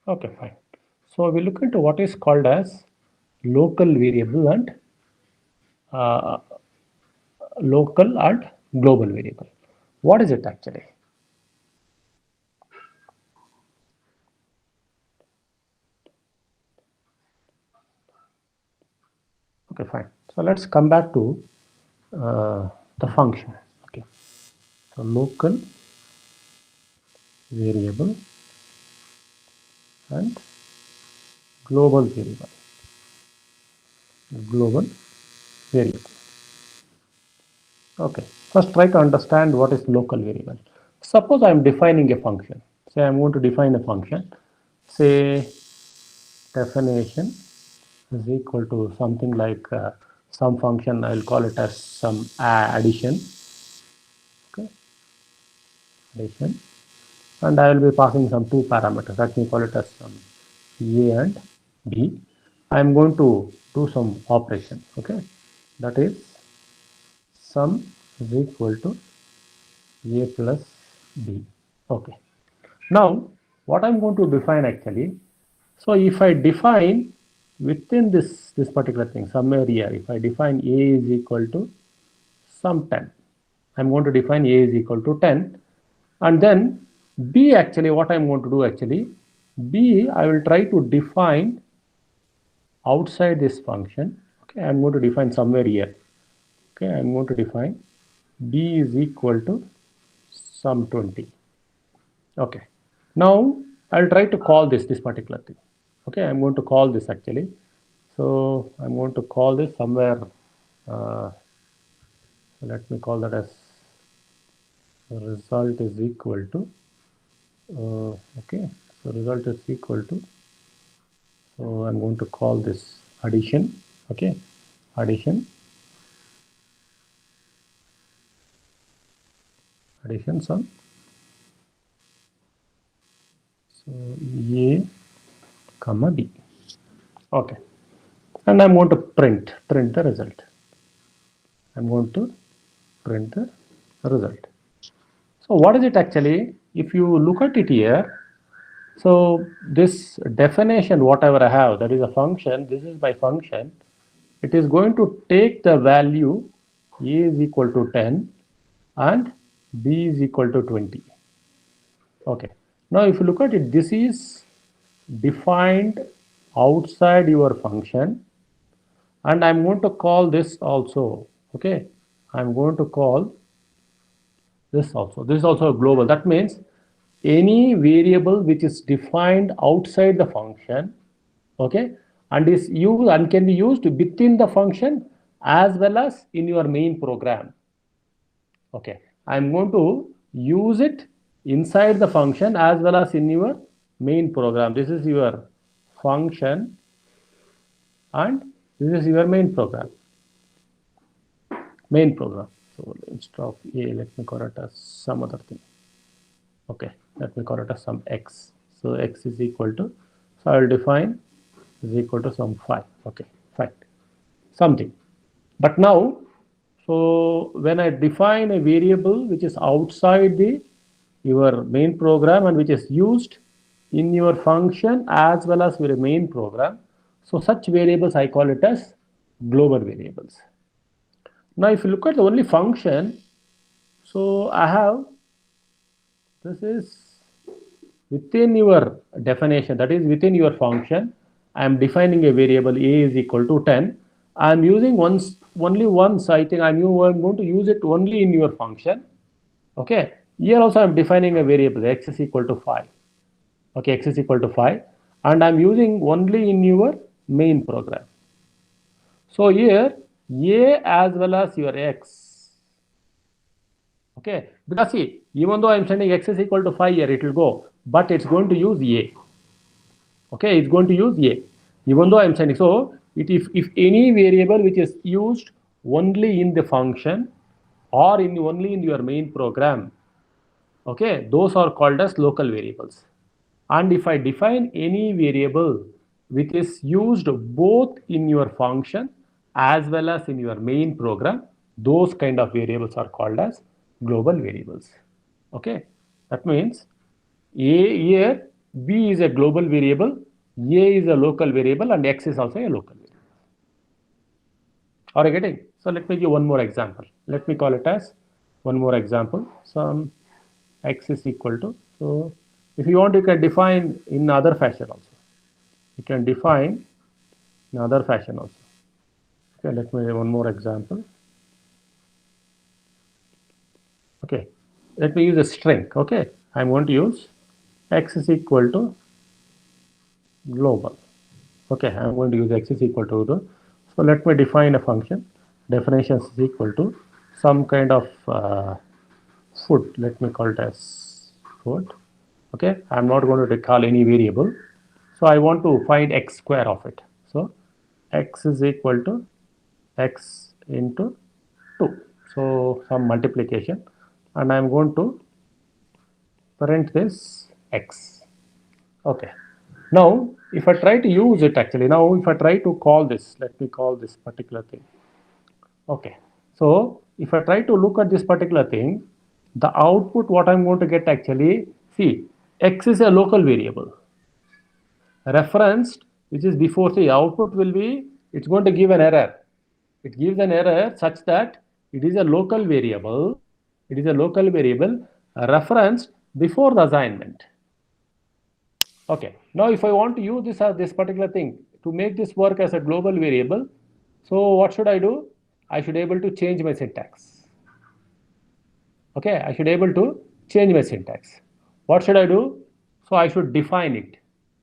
Okay, fine. So we look into what is called as local variable and uh, local and global variable. What is it actually? Okay, fine. So let's come back to the function. Okay. So local variable and global variable. Global variable. Okay. First, try to understand what is local variable. Suppose I am defining a function. Say I am going to define a function. Say definition is equal to something like some function. I will call it as some addition. Okay, addition, and I will be passing some two parameters. Let me call it as some a and b. I am going to do some operation. Okay, that is sum is equal to a plus b. Okay. Now, what I'm going to define actually, so if I define within this particular thing, somewhere here, if I define a is equal to some 10, I'm going to define a is equal to 10, and then b actually, what I'm going to do actually, b I will try to define outside this function. Okay, I'm going to define somewhere here. Okay, I'm going to define b is equal to some 20. Okay. Now I'll try to call this particular thing. Okay, I'm going to call this actually. So I'm going to call this somewhere. Uh, Let me call that as result is equal to. Okay, so result is equal to. So I'm going to call this addition. Okay, addition. Addition sum. So A, comma B. Okay, and I'm going to print the result. I'm going to print the result. So what is it actually? If you look at it here, so this definition, whatever I have, that is a function, this is my function. It is going to take the value a is equal to 10 and b is equal to 20. Okay. Now if you look at it, this is defined outside your function, and I'm going to call this also. Okay. I'm going to call this also. This is also a global. That means any variable which is defined outside the function, okay, and is used and can be used within the function as well as in your main program. Okay, I'm going to use it inside the function as well as in your main program. This is your function and this is your main program. So instead of a, let me call it as some other thing. Okay, let me call it as some x. So x is equal to, so I will define is equal to some 5. Okay, fine, something. But now, so when I define a variable which is outside the your main program and which is used in your function as well as your main program, so such variables I call it as global variables. Now if you look at the only function, so I have, this is within your definition, that is within your function, I am defining a variable a is equal to 10. I am using only once, I think I'm going to use it only in your function. Okay, here also I am defining a variable x is equal to 5. Okay, x is equal to 5, and I'm using only in your main program. So here a as well as your x. Okay, because see, even though I'm sending x is equal to 5 here, it will go, but it's going to use a. Okay, it's going to use a, even though I'm sending. So if any variable which is used only in the function or in only in your main program, okay, those are called as local variables. And if I define any variable which is used both in your function as well as in your main program, those kind of variables are called as global variables. Okay, that means a here B is a global variable, A is a local variable, and X is also a local variable. Are you getting? So let me give one more example. Let me call it as one more example. Some X is equal to, so if you want, you can define in other fashion also. You can define in other fashion also. Okay, let me one more example. Okay, let me use a string. Okay, I'm going to use X is equal to global. Okay, I'm going to use X is equal to the, so let me define a function. Definition is equal to some kind of food. Let me call it as food. Okay, I'm not going to call any variable. So I want to find x square of it. So x is equal to x into 2. So some multiplication, and I'm going to print this x. Okay. Now, if I try to use it actually, now if I try to call this, let me call this particular thing. Okay. So if I try to look at this particular thing, the output what I'm going to get actually, see, x is a local variable. Referenced, which is before, see, output will be, it's going to give an error. It gives an error such that it is a local variable. It is a local variable referenced before the assignment. Okay. Now, if I want to use this as this particular thing to make this work as a global variable, so what should I do? I should able to change my syntax. Okay, I should able to change my syntax. What should I do? So I should define it.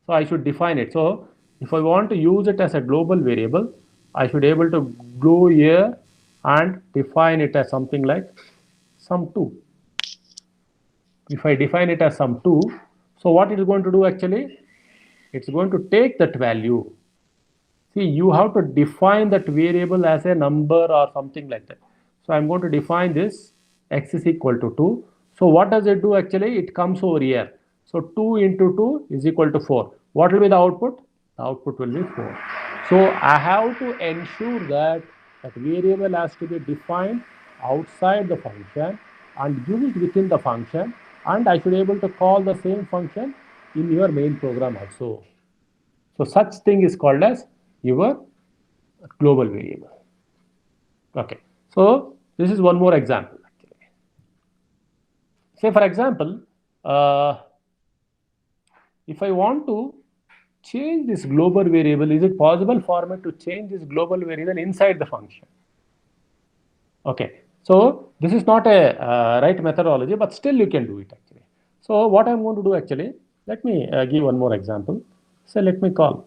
So I should define it. So if I want to use it as a global variable, I should able to go here and define it as something like sum2. If I define it as sum2, so what it is going to do actually? It's going to take that value. See, you have to define that variable as a number or something like that. So I'm going to define this x is equal to 2. So what does it do actually? It comes over here. So 2 into 2 is equal to 4. What will be the output? The output will be 4. So I have to ensure that that variable has to be defined outside the function and used within the function, and I should be able to call the same function in your main program also. So such thing is called as your global variable. Okay. So this is one more example. Actually. Say for example, if I want to change this global variable, is it possible for me to change this global variable inside the function? Okay. So this is not a right methodology, but still you can do it actually. So what I'm going to do actually, let me give one more example. So let me call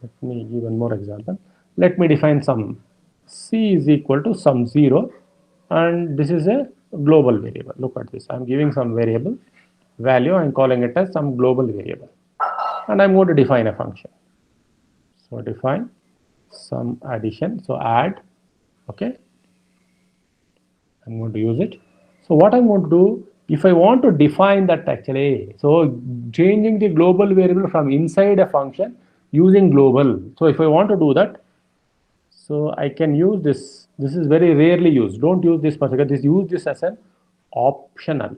let me give one more example. Let me define some c is equal to some 0, and this is a global variable. Look at this. I'm giving some variable value. I'm calling it as some global variable, and I'm going to define a function. So define some addition. So add. Okay. I'm going to use it. So what I'm going to do, if I want to define that actually, so changing the global variable from inside a function using global. So if I want to do that, so I can use this. This is very rarely used. Don't use this particular. Use this as an optional.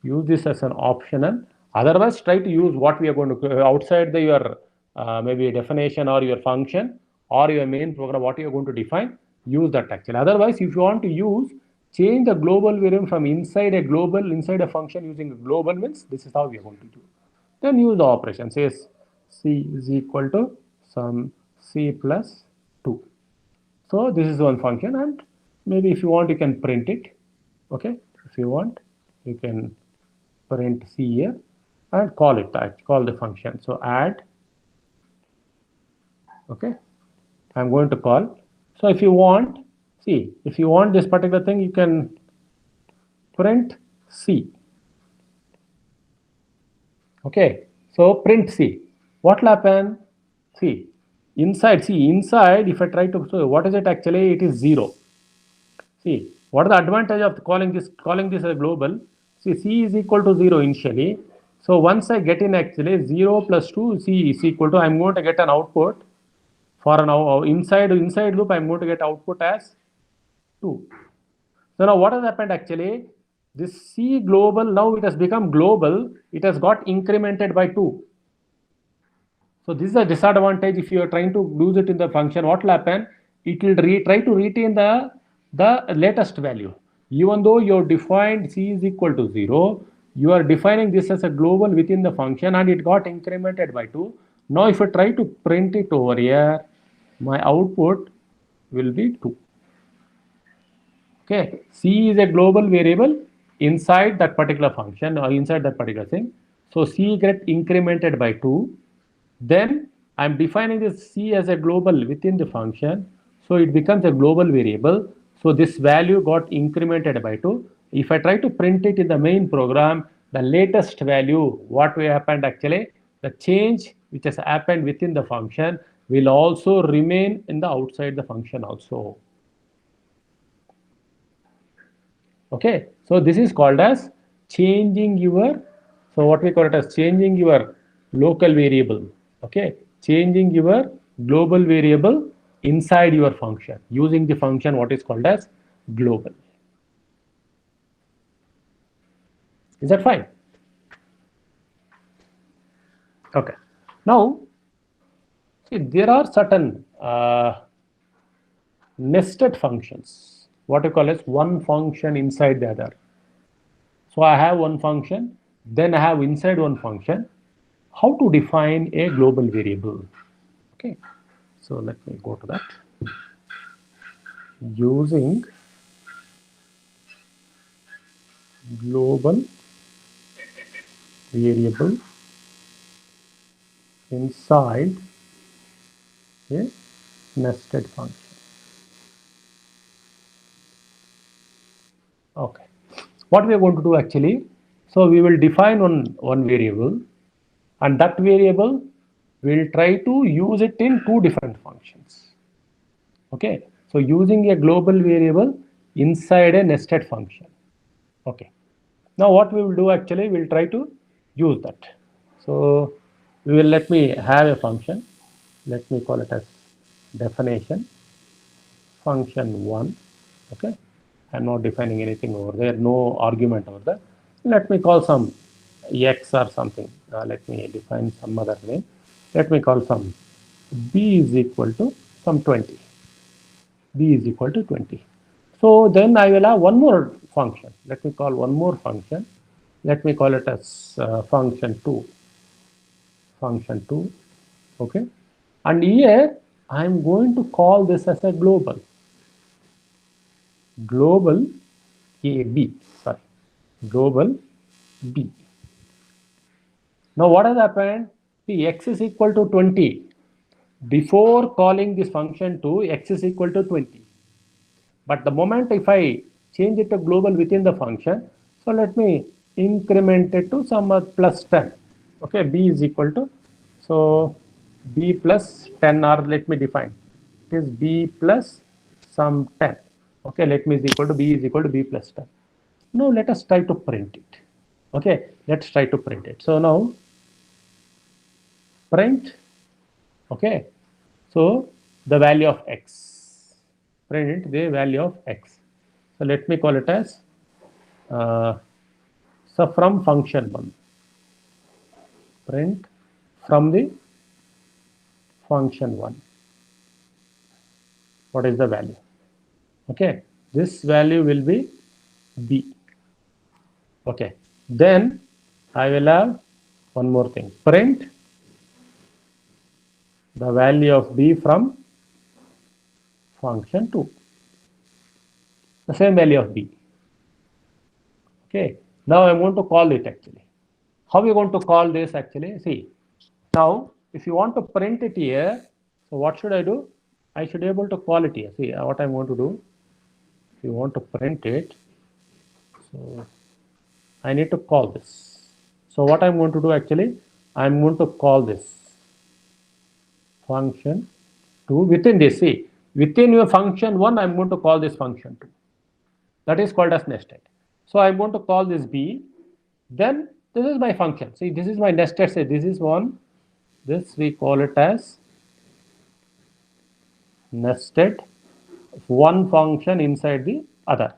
Use this as an optional. Otherwise, try to use what we are going to outside the your maybe definition or your function or your main program. What you are going to define. Use that actually. Otherwise, if you want to use change the global variable from inside a function using a global means this is how we are going to do. Then use the operation. Says c is equal to some c plus 2. So this is one function, and maybe if you want you can print it. Okay, if you want you can print c here and call it, call the function. So add. Okay, I'm going to call. So if you want, see, if you want this particular thing, you can print c. Okay, so print c. What will happen? See, inside, if I try to, so what is it actually? It is 0. See, what is the advantage of calling this a global? See, c is equal to 0 initially. So once I get in actually 0 plus 2 c is equal to, I'm going to get an output for an inside loop. I'm going to get output as 2. So now what has happened actually? This C global, now it has become global, it has got incremented by 2. So this is a disadvantage. If you are trying to use it in the function, what will happen? It will try to retain the latest value. Even though you have defined C is equal to 0, you are defining this as a global within the function and it got incremented by 2. Now if I try to print it over here, my output will be 2. Okay, C is a global variable inside that particular function or inside that particular thing. So C get incremented by 2. Then I'm defining this C as a global within the function. So it becomes a global variable. So this value got incremented by 2. If I try to print it in the main program, the latest value, what will happen actually, the change which has happened within the function will also remain in the outside the function also. Okay, so this is called as changing your, so what we call it as changing your local variable. Okay, changing your global variable inside your function using the function what is called as global. Is that fine? Okay, now see there are certain nested functions, what you call as one function inside the other. So I have one function, then I have inside one function. How to define a global variable? Okay, so let me go to that. Using global variable inside a nested function. Okay, what we are going to do actually, so we will define one variable and that variable will try to use it in two different functions. Okay, so using a global variable inside a nested function. Okay, now what we will do actually, we'll try to use that. So we will, let me have a function, let me call it as definition function 1. Okay, I'm not defining anything over there, no argument over there. Let me call some x or something. Let me define some other name. Let me call some b is equal to some 20. B is equal to 20. So then I will have one more function. Let me call one more function. Let me call it as function 2. Function 2. Okay. And here I am going to call this as a global. Global AB. Sorry. Global B. Now what has happened? See, x is equal to 20. Before calling this function 2, x is equal to 20. But the moment if I change it to global within the function, so let me increment it to some plus 10. Okay, b is equal to, so b plus 10, or let me define, it is b plus some 10. Okay, let me is equal to b is equal to b plus 10. Now let us try to print it. Okay, let's try to print it. So now print, okay, so the value of x, print the value of x. So let me call it as so from function 1, print from the function 1, what is the value? Okay, this value will be b. Okay, then I will have one more thing, print the value of b from function 2, the same value of b. Okay, now I want to call it actually. How are we going to call this actually? See, now if you want to print it here, so what should I do? I should be able to call it here. See what I'm going to do. If you want to print it, so I need to call this. So what I'm going to do actually, I'm going to call this function 2 within this. See, within your function 1, I'm going to call this function 2. That is called as nested. So I'm going to call this b. Then this is my function. See, this is my nested. Say this is one. This we call it as nested, one function inside the other.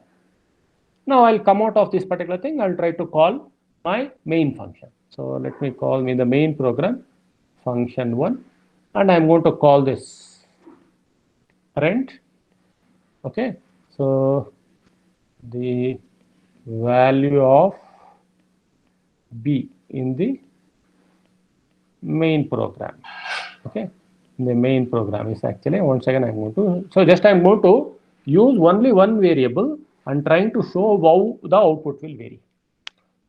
Now I'll come out of this particular thing. I'll try to call my main function. So let me call the main program function 1, and I'm going to call this print. Okay, so the value of b in the main program. Okay, the main program is actually, once again I'm going to, so just I'm going to use only one variable and trying to show how the output will vary.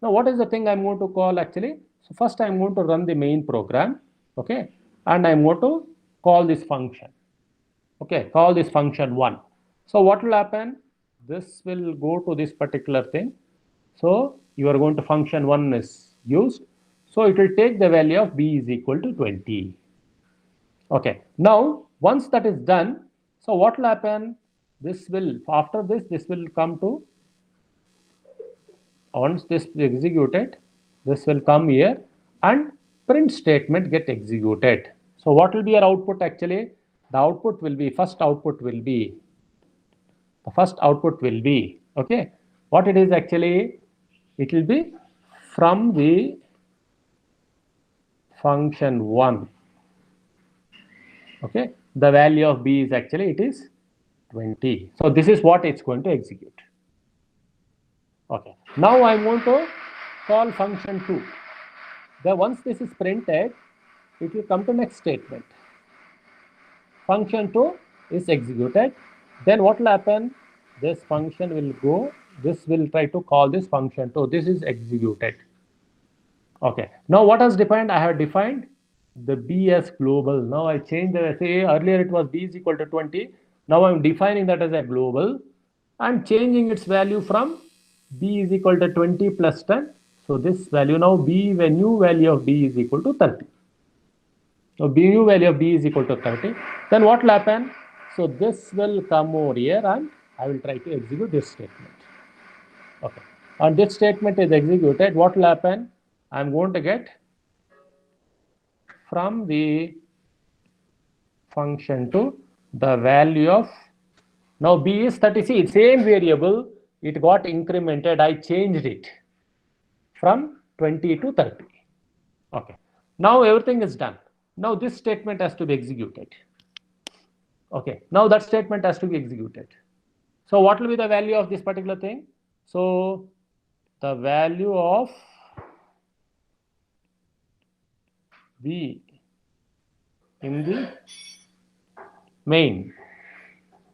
Now what is the thing I'm going to call actually? So first I'm going to run the main program, okay, and I'm going to call this function. Okay, call this function 1. So what will happen? This will go to this particular thing. So you are going to function 1 is used. So it will take the value of b is equal to 20. Okay, now once that is done, so what will happen? This will, after this, this will come to, once this is executed, this will come here and print statement get executed. So what will be your output actually? The output will be, first output will be, okay, what it is actually, it will be from the function 1. Okay, the value of b is actually, it is 20. So this is what it's going to execute. Okay, now I'm going to call function 2. Then once this is printed, it will come to next statement. Function 2 is executed. Then what will happen? This function will go, this will try to call this function 2. This is executed. Okay, now what has defined? I have defined the b as global. Now I change the, say earlier it was b is equal to 20. Now I'm defining that as a global. I'm changing its value from b is equal to 20 plus 10. So this value now b, the new value of b is equal to 30. So b new value of b is equal to 30. Then what will happen? So this will come over here and I will try to execute this statement. Okay, and this statement is executed. What will happen? I'm going to get from the function 2 the value of, now b is 30. See, same variable, it got incremented. I changed it from 20 to 30. Okay, now everything is done. Now this statement has to be executed. Okay, now that statement has to be executed. So what will be the value of this particular thing? So the value of b in the main.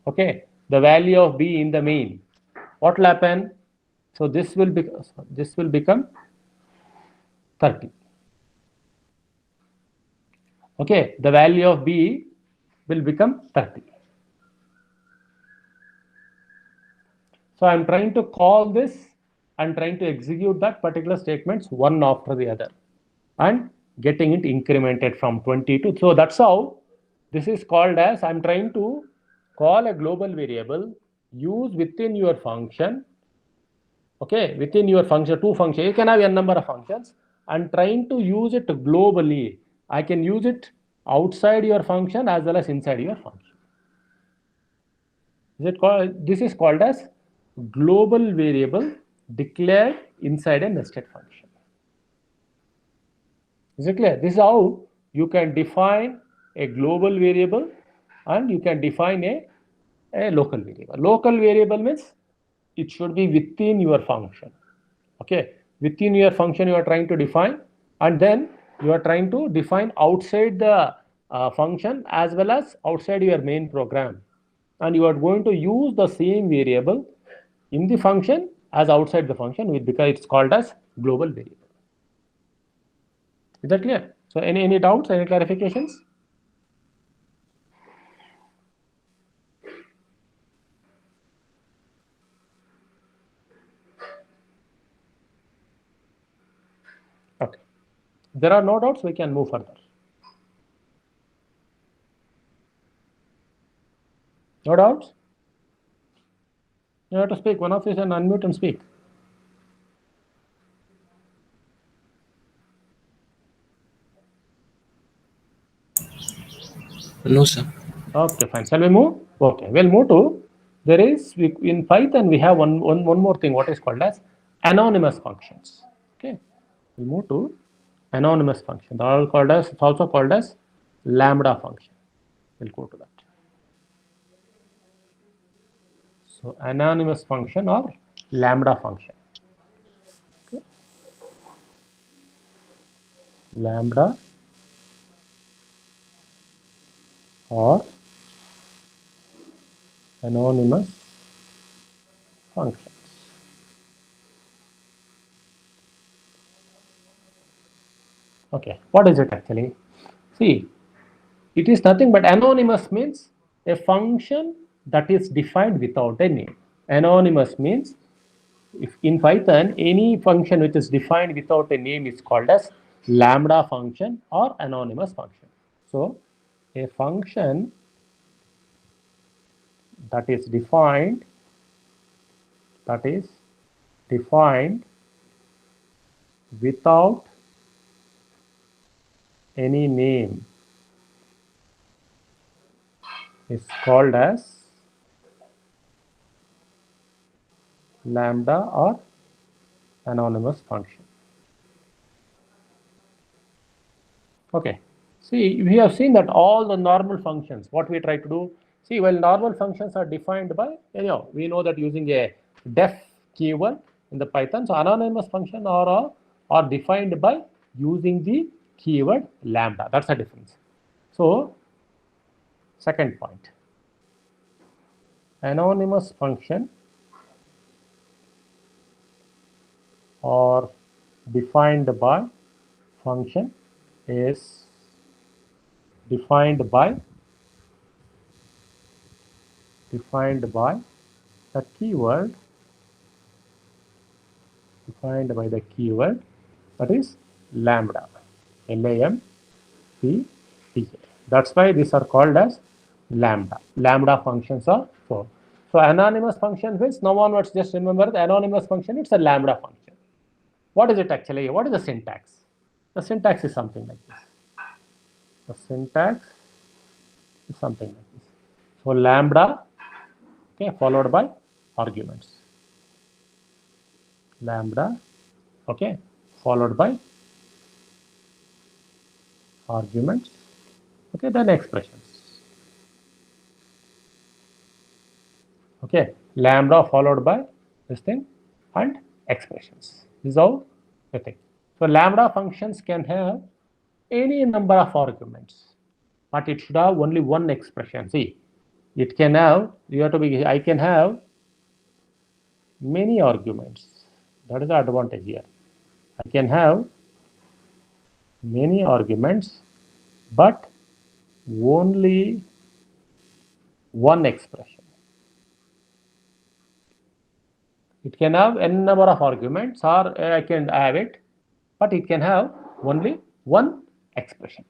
Okay, the value of b in the main. What will happen? So this will become 30. Okay, the value of b will become 30. So I'm trying to call this and trying to execute that particular statements one after the other and getting it incremented from 20 to, so that's how this is called as, I'm trying to call a global variable, use within your function. Okay, within your function, two functions, you can have a number of functions, and trying to use it globally. I can use it outside your function as well as inside your function. Is it called, this is called as global variable declared inside a nested function. Is it clear? This is how you can define a global variable and you can define a local variable. Local variable means it should be within your function. Okay, within your function you are trying to define, and then you are trying to define outside the function as well as outside your main program, and you are going to use the same variable in the function as outside the function, because it's called as global variable. Is that clear? So any doubts, any clarifications? Okay, there are no doubts, we can move further. No doubts? You have to speak. One of you can unmute and speak. No, sir. Okay, fine. Shall we move? Okay, we'll move to There is, in Python, we have one more thing, what is called as anonymous functions. Okay, we move to anonymous function. They are called as, it's also called as lambda function. We'll go to that. So anonymous function or lambda function. Okay. Lambda or anonymous functions. Okay, what is it actually? See, it is nothing but anonymous means a function that is defined without a name. Anonymous means, if in Python, any function which is defined without a name is called as lambda function or anonymous function. So a function that is defined without any name is called as lambda or anonymous function. Okay, see, we have seen that all the normal functions, what we try to do, see, while normal functions are defined by, we know that using a def keyword in the Python, so anonymous function are defined by using the keyword lambda. That's the difference. So second point, anonymous function or defined by function is defined by the keyword that is lambda, LAMPDA. That's why these are called as lambda functions are four. So anonymous function means, now onwards just remember the anonymous function, it's a lambda function. What is it actually? What is the syntax? The syntax is something like this. The syntax is something like this. So lambda, okay, followed by arguments. Lambda, okay, followed by arguments, okay, then expressions. Okay, lambda followed by this thing and expressions. This is how the thing. So lambda functions can have any number of arguments, but it should have only one expression. See, it can have, I can have many arguments. That is the advantage here. I can have many arguments, but only one expression. It can have n number of arguments, or I can have it, but it can have only one expression.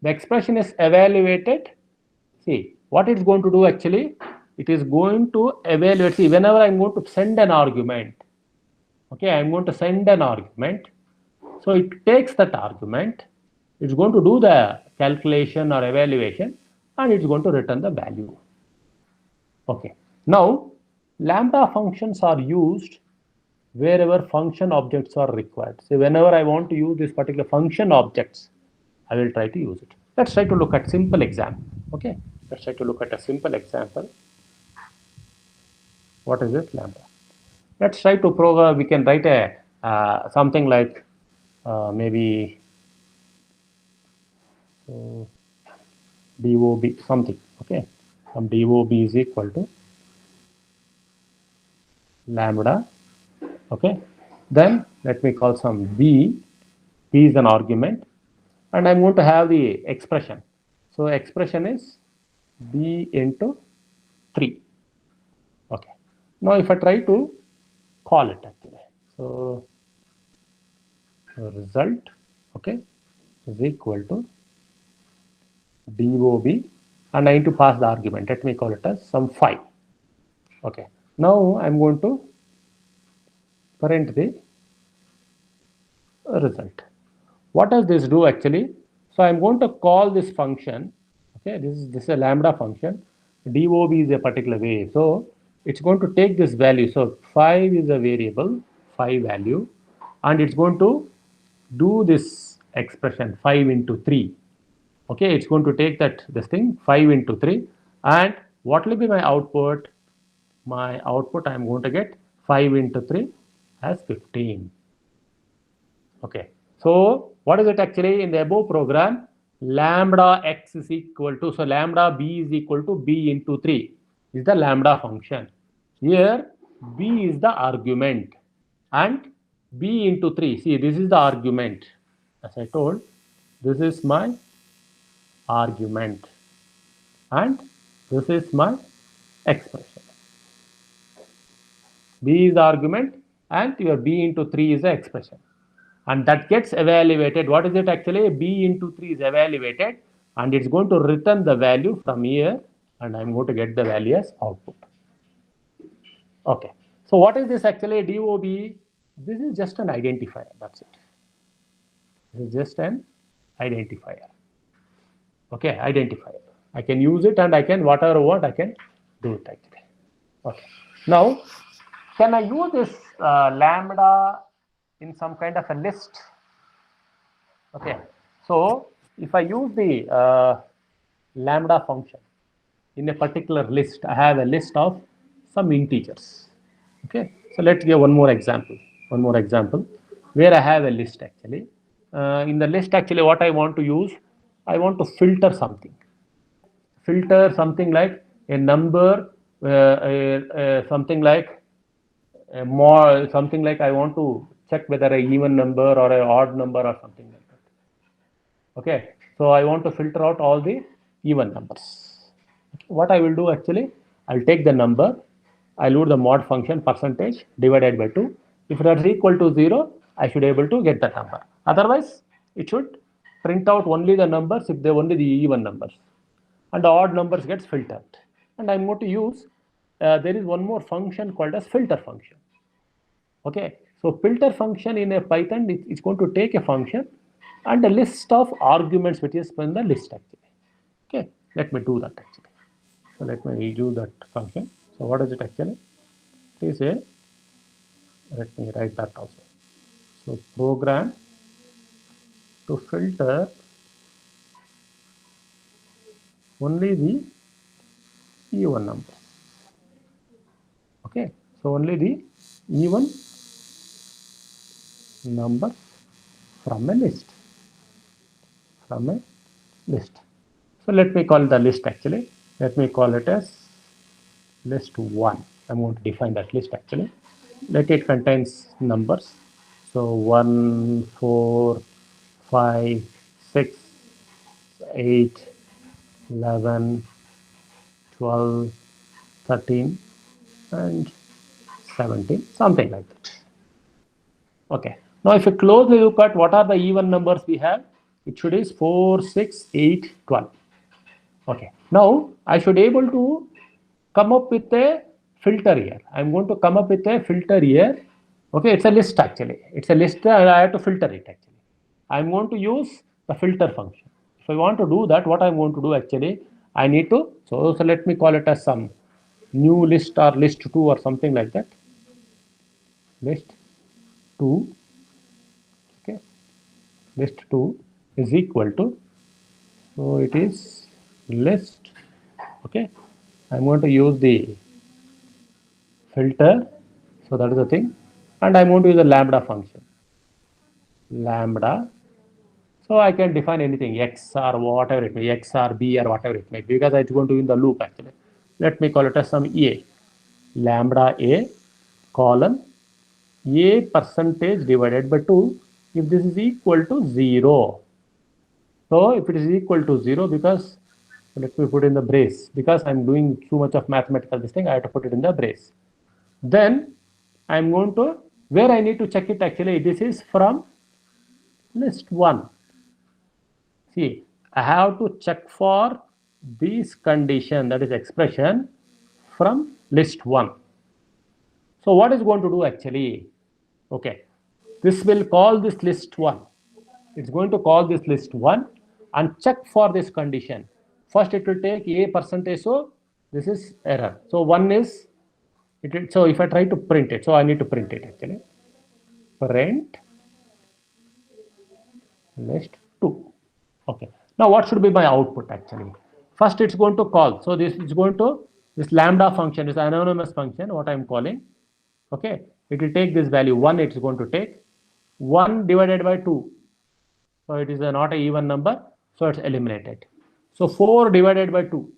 The expression is evaluated. See, what it's going to do actually, it is going to evaluate. See, whenever I'm going to send an argument, okay, I'm going to send an argument. So it takes that argument, it's going to do the calculation or evaluation, and it's going to return the value. Okay, now lambda functions are used wherever function objects are required. So whenever I want to use this particular function objects, I will try to use it. Let's try to look at simple example. Okay, let's try to look at a simple example. What is it? Lambda. Let's try to program. We can write a something like maybe DOB something. Okay, some DOB is equal to lambda. Okay, then let me call some B. B is an argument, and I'm going to have the expression. So expression is B into 3. Okay. Now if I try to call it actually, so result, okay, is equal to DOB, and I need to pass the argument. Let me call it as some 5. Okay. Now I'm going to print the result. What does this do actually? So I'm going to call this function. Okay, this is a lambda function. DOB is a particular way. So it's going to take this value. So 5 is a variable, 5 value, and it's going to do this expression 5 into 3. Okay, it's going to take that this thing 5 into 3, and what will be my output? My output, I'm going to get 5 into 3 as 15. Okay, so what is it actually in the above program? Lambda x is equal to, so lambda b is equal to b into 3 is the lambda function. Here b is the argument and b into 3, see, this is the argument. As I told, this is my argument and this is my expression. B is the argument and your b into 3 is the expression. And that gets evaluated. What is it actually? B into 3 is evaluated and it's going to return the value from here, and I'm going to get the value as output. Okay. So what is this actually? DOB, this is just an identifier. That's it. This is just an identifier. Okay, identifier. I can use it and I can, whatever I want, I can do it actually. Okay. Now, can I use this lambda in some kind of a list? Okay. So if I use the lambda function in a particular list, I have a list of some integers. Okay. So let's give one more example. One more example where I have a list actually. In the list actually, what I want to use, I want to filter something. Filter something like a number, something like more, something like I want to check whether a even number or an odd number or something like that. Okay, so I want to filter out all the even numbers. Okay. What I will do actually, I'll take the number, I'll use the mod function percentage divided by 2. If that's equal to 0, I should be able to get the number. Otherwise, it should print out only the numbers if they're only the even numbers, and the odd numbers gets filtered. And I'm going to use, there is one more function called as filter function. Okay, so filter function in a Python, it's going to take a function and a list of arguments which is in the list actually. Okay, let me do that actually. So let me do that function. So what is it actually? It is a, let me write that also. So program to filter only the even numbers. Okay, so only the even number from a list. From a list. So let me call the list actually. Let me call it as list 1. I'm going to define that list actually. Let it contains numbers. So 1, 4, 5, 6, 8, 11, 12, 13, and 17, something like that. Okay. Now, if you closely look at what are the even numbers we have, it should is 4, 6, 8, 12. Okay. Now, I should be able to come up with a filter here. I'm going to come up with a filter here. Okay, it's a list actually. It's a list and I have to filter it actually. I'm going to use the filter function. If I want to do that, what I'm going to do actually, I need to, so let me call it as some new list or list 2 or something like that. List 2, okay, list 2 is equal to, so it is list, okay, I'm going to use the filter, so that is the thing, and I'm going to use a lambda function, lambda, so I can define anything, x or whatever it may be, x or b or whatever it may be, because it's going to be in the loop actually. Let me call it as some a, lambda a colon a percentage divided by 2 if this is equal to 0. So if it is equal to 0, because let me put in the brace, because I'm doing too much of mathematical this thing, I have to put it in the brace. Then I'm going to, where I need to check it actually, this is from list 1. See, I have to check for this condition, that is expression from list 1. So what is going to do actually? Okay, this will call this list 1. It's going to call this list 1 and check for this condition. First, it will take a percentage, so This is error. So 1 is, so if I try to print it, so I need to print it actually. Print list 2. Okay. Now what should be my output actually? First it's going to call. So this is going to, this lambda function is anonymous function, what I'm calling. Okay. It will take this value 1, it's going to take 1 divided by 2. So it is not an even number. So it's eliminated. So 4 divided by 2.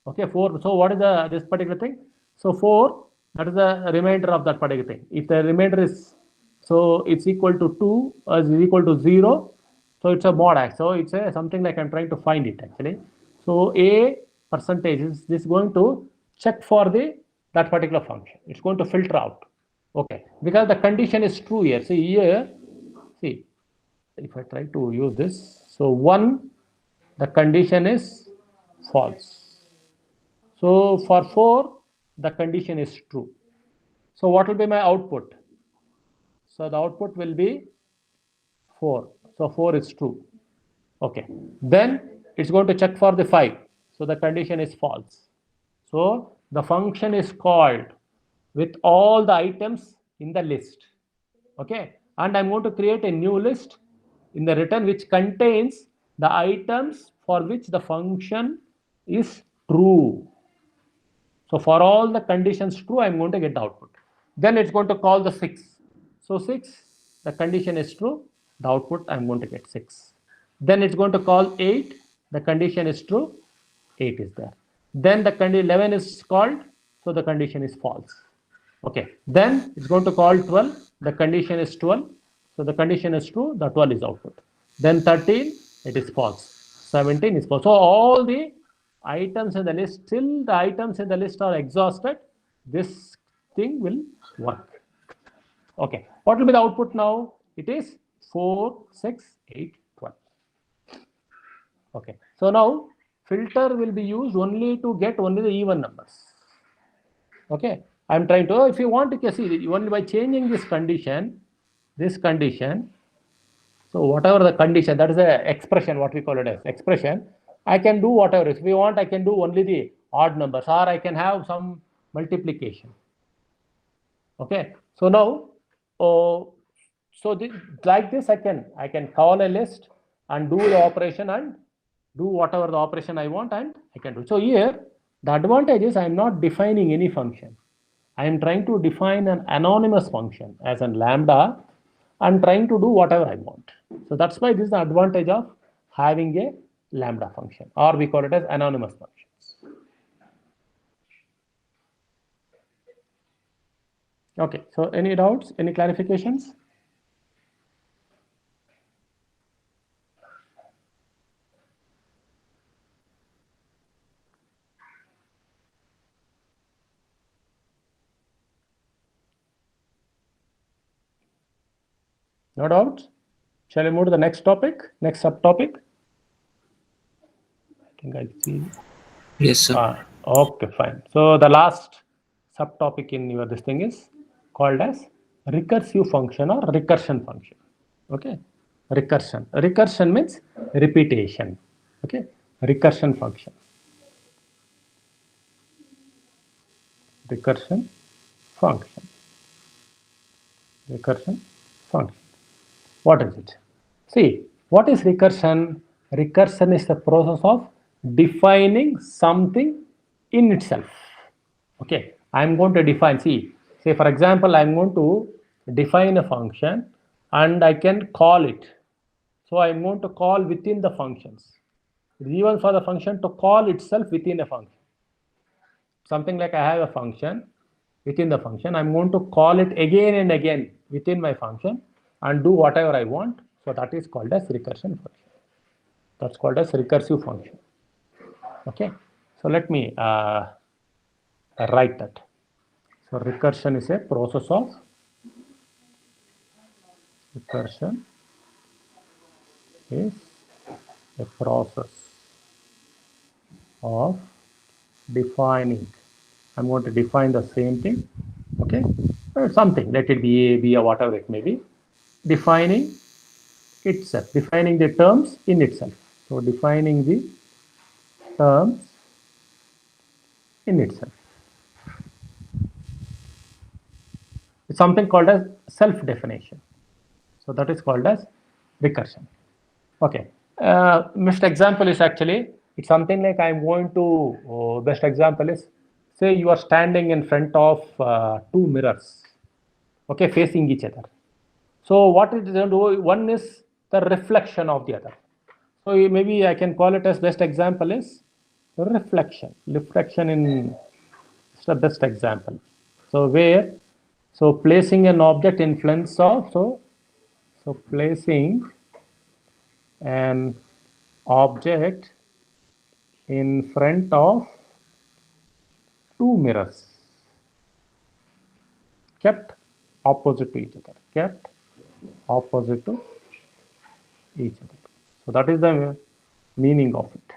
Okay, 4. So what is this particular thing? So 4, that is the remainder of that particular thing. If the remainder is, so it's equal to 2 is equal to 0. So it's a mod X. So it's something like I'm trying to find it actually. So a percentage is this going to check for that particular function. It's going to filter out. Okay, because the condition is true here. See here, see, if I try to use this, so 1, the condition is false. So for 4, the condition is true. So what will be my output? So the output will be 4. So 4 is true. Okay. Then it's going to check for the 5. So the condition is false. So the function is called with all the items in the list. Okay. And I'm going to create a new list in the return which contains the items for which the function is true. So for all the conditions true, I'm going to get the output. Then it's going to call the 6. So 6, the condition is true, the output I'm going to get 6. Then it's going to call 8, the condition is true, 8 is there. Then the 11 is called, so the condition is false. Okay. Then it's going to call 12, the condition is 12, so the condition is true, the 12 is output. Then 13, it is false. 17 is false. So all the items in the list, till the items in the list are exhausted, this thing will work. Okay. What will be the output now? It is 4, 6, 8, 12. Okay. So now filter will be used only to get only the even numbers. Okay. I'm trying to, if you want to see, only by changing this condition, so whatever the condition, that is the expression, what we call it as expression, I can do whatever. If we want, I can do only the odd numbers, or I can have some multiplication. Okay. So now, like this, I can call a list and do the operation and do whatever the operation I want, and I can do. So here, the advantage is I am not defining any function. I am trying to define an anonymous function as a lambda and trying to do whatever I want. So that's why this is the advantage of having a lambda function, or we call it as anonymous functions. Okay, so any doubts, any clarifications? No doubts? Shall I move to the next topic, next subtopic? I think I see. Yes, sir. Okay, fine. So the last subtopic in your this thing is called as recursive function or recursion function. Okay, recursion. Recursion means repetition. Okay, recursion function. Recursion function. Recursion function. What is it? See, what is recursion? Recursion is the process of defining something in itself. Okay, I'm going to define, say for example, I'm going to define a function and I can call it. So I'm going to call within the functions. It is even for the function to call itself within a function. Something like I have a function within the function, I'm going to call it again and again within my function and do whatever I want. So that is called as recursion function. That's called as recursive function. Okay, so let me write that. So recursion is a process of defining. I'm going to define the same thing. Okay, something, let it be A, B, or whatever it may be. Defining itself, defining the terms in itself. So defining the terms in itself. It's something called as self-definition. So that is called as recursion. Okay. Best example is actually, it's something like I'm going to, best example is, say you are standing in front of two mirrors, okay, facing each other. So what it is going to do, one is the reflection of the other. So maybe I can call it as best example is reflection. Reflection in, it's the best example. So where, so placing an object in front of, so placing an object in front of two mirrors kept opposite to each other, kept opposite to each other. So that is the meaning of it.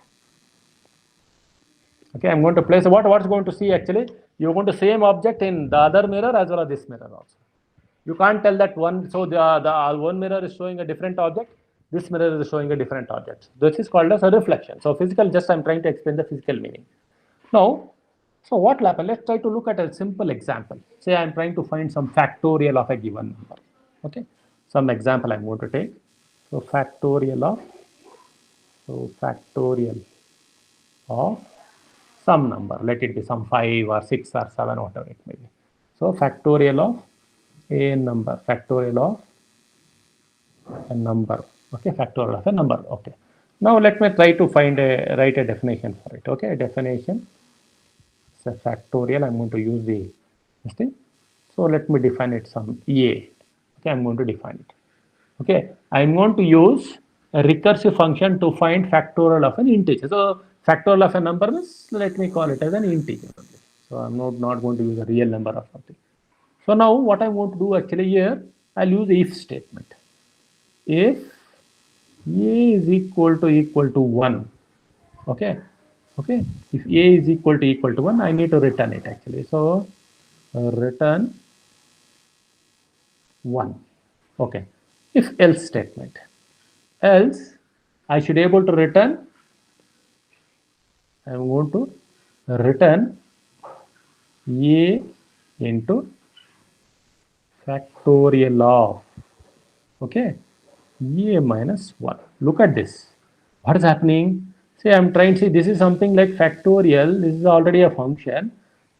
Okay, I'm going to place what's going to see actually, you're going to same object in the other mirror as well as this mirror also. You can't tell that one, so the one mirror is showing a different object, this mirror is showing a different object. This is called as a reflection. So physical, just I'm trying to explain the physical meaning. Now, so what will happen? Let's try to look at a simple example. Say I'm trying to find some factorial of a given number. Okay, some example I'm going to take. So factorial of some number. Let it be some 5 or 6 or 7, whatever it may be. So factorial of a number. Factorial of a number. Okay, factorial of a number. Okay. Now let me try to write a definition for it. Okay, definition. So factorial, I'm going to use this thing. So let me define it some a. Okay, I'm going to define it. Okay, I'm going to use a recursive function to find factorial of an integer. So factorial of a number is, let me call it as an integer. So I'm not going to use a real number or something. So now what I want to do actually here, I'll use if statement. If a is equal to 1, okay, if a is equal to 1, I need to return it actually. So return 1. Okay, if else statement, else I should be able to return, I'm going to return a into factorial of, okay, a minus 1. Look at this. What is happening? Say I'm trying to see, this is something like factorial. This is already a function.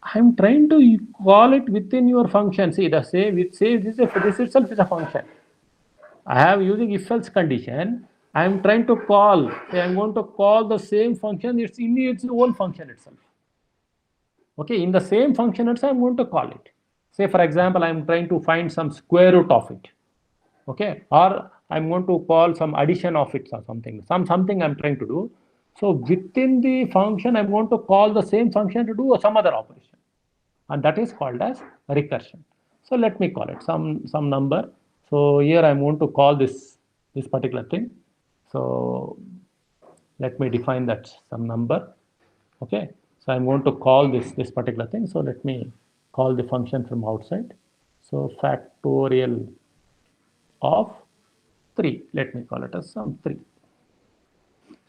I'm trying to call it within your function. See, the say this itself is a function. I have using if else condition. I'm trying to call. Say I'm going to call the same function. It's in its own function itself. Okay, in the same function itself, I'm going to call it. Say for example, I'm trying to find some square root of it. Okay, or I'm going to call some addition of it or something. Something I'm trying to do. So within the function, I'm going to call the same function to do some other operation, and that is called as recursion. So let me call it some number. So here I'm going to call this particular thing. So let me define that some number. Okay, so I'm going to call this particular thing. So let me call the function from outside. So factorial of 3. Let me call it as some 3.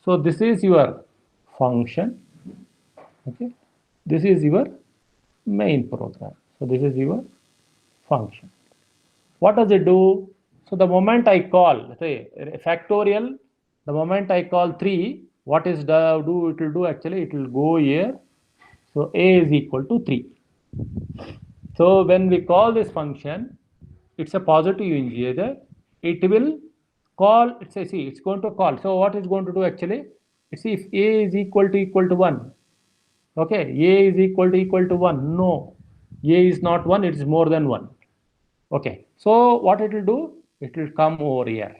So this is your function. Okay, this is your main program. So this is your function. What does it do? So the moment I call, say factorial, the moment I call 3, what is the do? It will do actually, it will go here. So a is equal to 3. So when we call this function, it's a positive integer. It will call. It's going to call. So what it's going to do actually? It's if a is equal to 1. Okay, a is equal to 1. No, a is not 1. It is more than 1. Okay, so what it will do? It will come over here.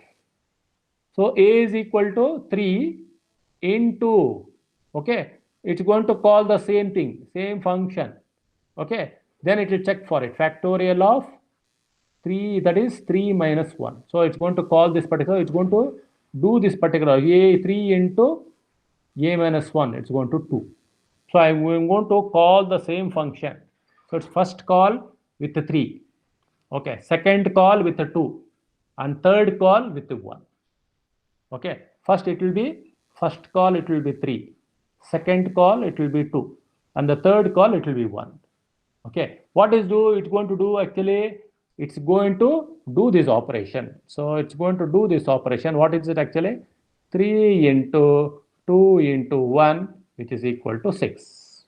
So a is equal to 3 into, okay, it's going to call the same thing, same function. Okay, then it will check for it. Factorial of 3, that is 3 minus 1. So it's going to call this particular, it's going to do this particular a 3 into a minus 1. It's going to 2. So I'm going to call the same function. So it's first call with the 3. Okay, second call with the 2, and third call with the 1. Okay, first call it will be 3, second call it will be 2, and the third call it will be 1. Okay, what is it's going to do actually? It's going to do this operation. So it's going to do this operation. What is it actually? 3 into 2 into 1, which is equal to 6.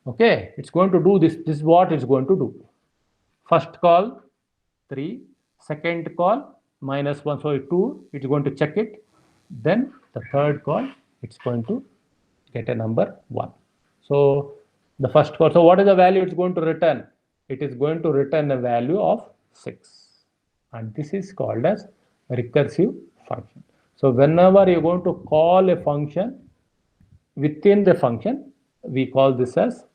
Okay, it's going to do this. This is what it's going to do. First call 3, second call -1, so 2, it's going to check it. Then the third call, it's going to get a number 1. So the first call, so what is the value it's going to return? It is going to return a value of 6. And this is called as a recursive function. So whenever you're going to call a function, within the function, we call this as,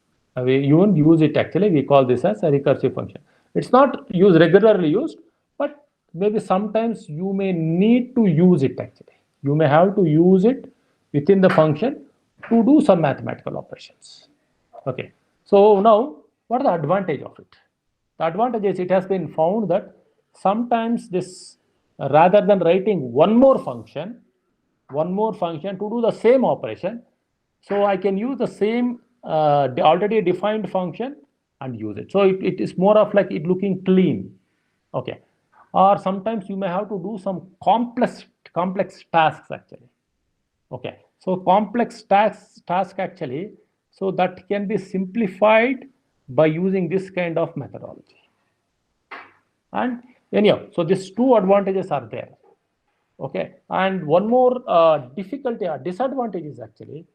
you won't use it actually, we call this as a recursive function. It's not regularly used, but maybe sometimes you may need to use it actually. You may have to use it within the function to do some mathematical operations. Okay, so now what are the advantage of it? The advantage is it has been found that sometimes this, rather than writing one more function to do the same operation, so I can use the same already defined function and use it. So it is more of like it looking clean. Okay, or sometimes you may have to do some complex tasks actually. Okay, so complex task actually, so that can be simplified by using this kind of methodology. And anyhow, so these two advantages are there. Okay, and one more difficulty or disadvantage is actually,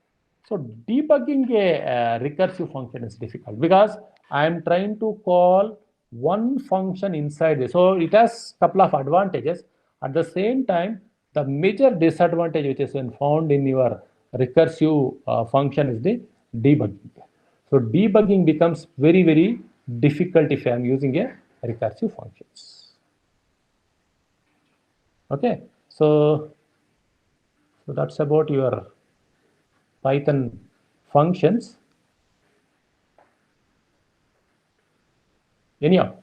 so debugging a recursive function is difficult because I am trying to call one function inside this. So it has a couple of advantages. At the same time, the major disadvantage which is found in your recursive function is the debugging. So debugging becomes very, very difficult if I am using a recursive functions. Okay, so that's about your Python functions. Anyhow,